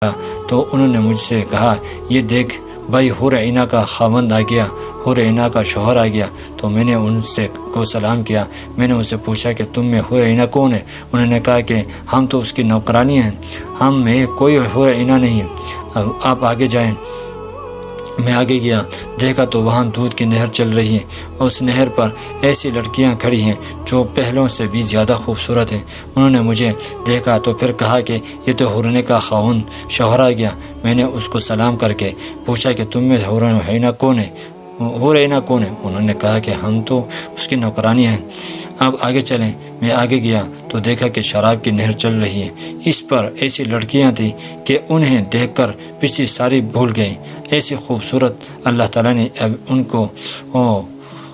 تو انہوں نے مجھ سے کہا یہ دیکھ بھائی حور عینہ کا خاوند آ گیا، حور عینہ کا شوہر آ گیا۔ تو میں نے ان سے کو سلام کیا، میں نے ان سے پوچھا کہ تم میں حور عینہ کون ہے؟ انہوں نے کہا کہ ہم تو اس کی نوکرانی ہیں، ہم میں کوئی حور عینہ نہیں ہے، آپ آگے جائیں۔ میں آگے گیا، دیکھا تو وہاں دودھ کی نہر چل رہی ہے، اس نہر پر ایسی لڑکیاں کھڑی ہیں جو پہلوں سے بھی زیادہ خوبصورت ہیں۔ انہوں نے مجھے دیکھا تو پھر کہا کہ یہ تو حور عینہ کا خاوند شوہر آ گیا۔ میں نے اس کو سلام کر کے پوچھا کہ تم میں حور عینہ کون ہے؟ حور عینہ کون ہے؟ انہوں نے کہا کہ ہم تو اس کی نوکرانی ہیں، اب آگے چلیں۔ میں آگے گیا تو دیکھا کہ شراب کی نہر چل رہی ہے، اس پر ایسی لڑکیاں تھیں کہ انہیں دیکھ کر پچھلی ساری بھول گئیں۔ ایسی خوبصورت اللہ تعالیٰ نے اب ان کو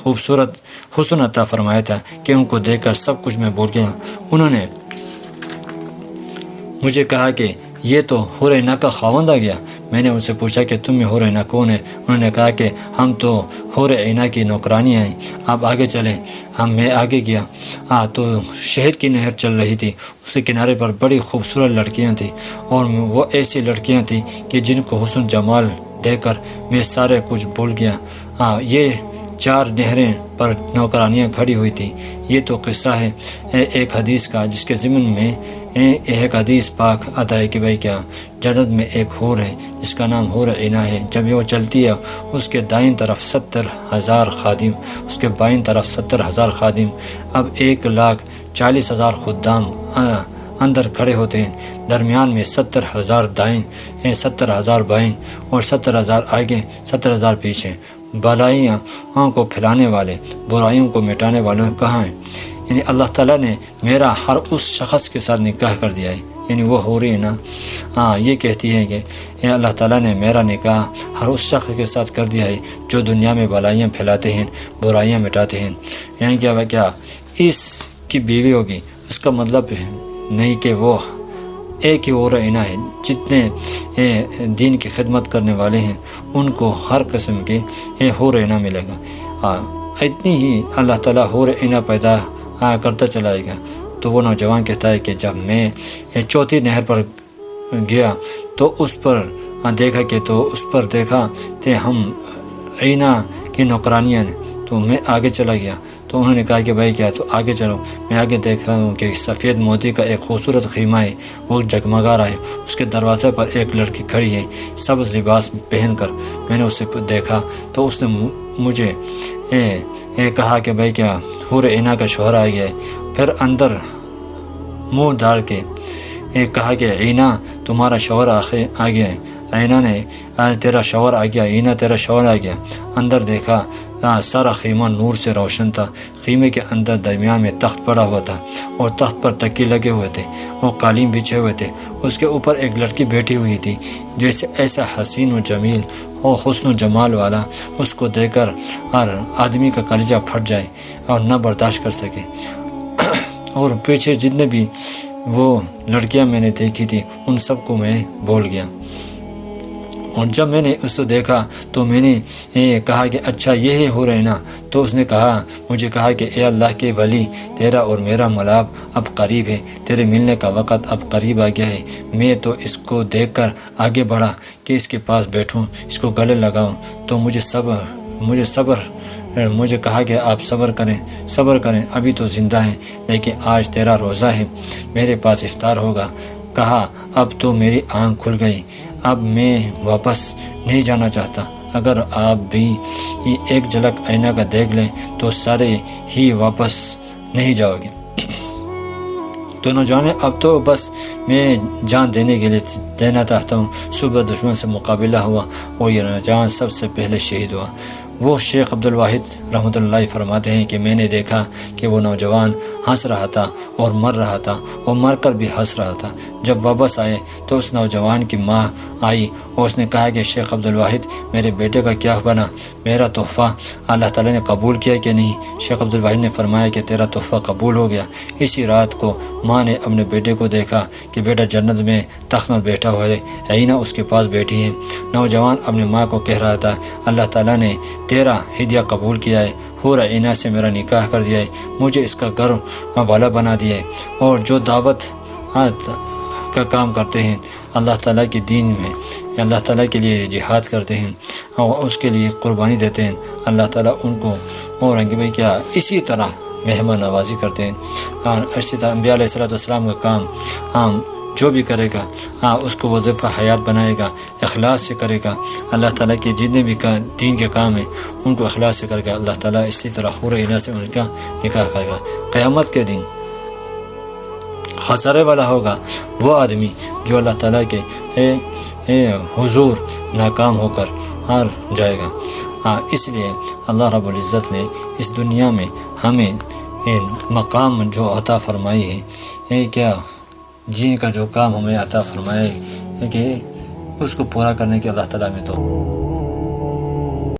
خوبصورت حسن عطا فرمایا تھا کہ ان کو دیکھ کر سب کچھ میں بھول گیا۔ انہوں نے مجھے کہا کہ یہ تو حور عینہ کا خاوند آ گیا۔ میں نے ان سے پوچھا کہ تم میں حور عینہ کون ہے؟ انہوں نے کہا کہ ہم تو حور عینہ کی نوکرانی ہیں، آپ آگے چلیں۔ میں آگے گیا تو شہد کی نہر چل رہی تھی، اس کے کنارے پر بڑی خوبصورت لڑکیاں تھیں، اور وہ ایسی لڑکیاں تھیں کہ جن کو حسن جمال دیکھ کر میں سارے کچھ بھول گیا۔ یہ 4 نہریں پر نوکرانیاں کھڑی ہوئی تھیں۔ یہ تو قصہ ہے ایک حدیث کا، جس کے ضمن میں ایک حدیث پاک آتا ہے کہ بھائی کیا جنت میں ایک حور ہے جس کا نام حور عینہ ہے، جب وہ چلتی ہے اس کے دائیں طرف 70,000 خادم، اس کے بائیں طرف 70,000 خادم، اب 1,40,000 خدام اندر کھڑے ہوتے ہیں، درمیان میں 70,000 دائیں، 70,000 بائیں، اور 70,000 آگے، 70,000 پیچھے۔ بلائیاں کو پھیلانے والے، برائیوں کو مٹانے والوں کہاں ہیں؟ یعنی اللہ تعالیٰ نے میرا ہر اس شخص کے ساتھ نکاح کر دیا ہے، یعنی وہ حور عینہ یہ کہتی ہے کہ اللہ تعالیٰ نے میرا نکاح ہر اس شخص کے ساتھ کر دیا ہے جو دنیا میں بلائیاں پھیلاتے ہیں، برائیاں مٹاتے ہیں۔ یعنی کیا اس کی بیوی ہوگی، اس کا مطلب نہیں کہ وہ ایک ہی حور عینہ ہے، جتنے دین کی خدمت کرنے والے ہیں ان کو ہر قسم کے حور عینہ ملے گا۔ اتنی ہی اللہ تعالیٰ حور عینہ پیدا کرتا چلائے گا۔ تو وہ نوجوان کہتا ہے کہ جب میں 4تھی نہر پر گیا تو اس پر دیکھا کہ ہم عینہ کی نوکرانیاں نے، تو میں آگے چلا گیا۔ تو انہوں نے کہا کہ بھائی کیا، تو آگے چلو۔ میں آگے دیکھا ہوں کہ سفید موتی کا ایک خوبصورت خیمہ ہے، وہ جگمگا رہا ہے، اس کے دروازے پر ایک لڑکی کھڑی ہے سبز لباس پہن کر۔ میں نے اسے دیکھا تو اس نے مجھے کہا کہ بھائی کیا حور عینہ کا شوہر آ گیا ہے۔ پھر اندر منہ ڈال کے کہا کہ عینہ تمہارا شوہر آ گیا ہے، عینہ نے تیرا شوہر آ گیا، عینہ تیرا شوہر آ گیا۔ اندر دیکھا سارا خیمہ نور سے روشن تھا، خیمے کے اندر درمیان میں تخت پڑا ہوا تھا، اور تخت پر تکیے لگے ہوئے تھے، اور قالین بچھے ہوئے تھے۔ اس کے اوپر ایک لڑکی بیٹھی ہوئی تھی جیسے ایسا حسین و جمیل اور حسن و جمال والا، اس کو دیکھ کر ہر آدمی کا کلیجہ پھٹ جائے اور نہ برداشت کر سکے۔ اور پیچھے جتنے بھی وہ لڑکیاں میں نے دیکھی تھی ان سب کو میں بھول گیا۔ اور جب میں نے اس کو دیکھا تو میں نے کہا کہ اچھا یہ ہے حور عینہ۔ تو اس نے مجھے کہا کہ اے اللہ کے ولی، تیرا اور میرا ملاپ اب قریب ہے، تیرے ملنے کا وقت اب قریب آ گیا ہے۔ میں تو اس کو دیکھ کر آگے بڑھا کہ اس کے پاس بیٹھوں، اس کو گلے لگاؤں، تو مجھے کہا کہ آپ صبر کریں، ابھی تو زندہ ہیں، لیکن آج تیرا روزہ ہے، میرے پاس افطار ہوگا۔ کہا اب تو میری آنکھ کھل گئی، اب میں واپس نہیں جانا چاہتا۔ اگر آپ بھی ایک جھلک عینہ کا دیکھ لیں تو سارے ہی واپس نہیں جاؤ گے۔ تو نوجوان اب تو بس میں جان دینے کے لیے دینا چاہتا ہوں۔ صبح دشمن سے مقابلہ ہوا اور یہ نوجوان سب سے پہلے شہید ہوا۔ وہ شیخ عبدالواحد رحمۃ اللہ فرماتے ہیں کہ میں نے دیکھا کہ وہ نوجوان ہنس رہا تھا اور مر رہا تھا، اور مر کر بھی ہنس رہا تھا۔ جب واپس آئے تو اس نوجوان کی ماں آئی اور اس نے کہا کہ شیخ عبدالواحد میرے بیٹے کا کیا بنا، میرا تحفہ اللہ تعالیٰ نے قبول کیا کہ نہیں؟ شیخ عبدالواحد نے فرمایا کہ تیرا تحفہ قبول ہو گیا۔ اسی رات کو ماں نے اپنے بیٹے کو دیکھا کہ بیٹا جنت میں تخت میں بیٹھا ہوا ہے، عینہ اس کے پاس بیٹھی ہے۔ نوجوان اپنی ماں کو کہہ رہا تھا اللہ تعالیٰ نے تیرا ہدیہ قبول کیا ہے، حور عینہ سے میرا نکاح کر دیا ہے، مجھے اس کا گھر والا بنا دیا ہے، اور جو دعوت کا کام کرتے ہیں اللہ تعالیٰ کے دین میں اللہ تعالیٰ کے لیے جہاد کرتے ہیں اور اس کے لیے قربانی دیتے ہیں، اللہ تعالیٰ ان کو اور بھائی کیا اسی طرح مہمان نوازی کرتے ہیں۔ اور اسی طرح انبیاء علیہ السلام کا کام جو بھی کرے گا اس کو وظیفہ حیات بنائے گا، اخلاص سے کرے گا، اللہ تعالیٰ کے جتنے بھی دین کے کام ہیں ان کو اخلاص سے کرے گا، اللہ تعالیٰ اسی طرح حور عینہ سے ان کا نکاح کرے گا۔ قیامت کے دن خسارے والا ہوگا وہ آدمی جو اللہ تعالیٰ کے حضور ناکام ہو کر ہار جائے گا۔ اس لیے اللہ رب العزت نے اس دنیا میں ہمیں مقام جو عطا فرمائی ہے، یہ کیا جن کا جو کام ہمیں عطا فرمایا ہے کہ اس کو پورا کرنے کے اللہ تعالیٰ میں تو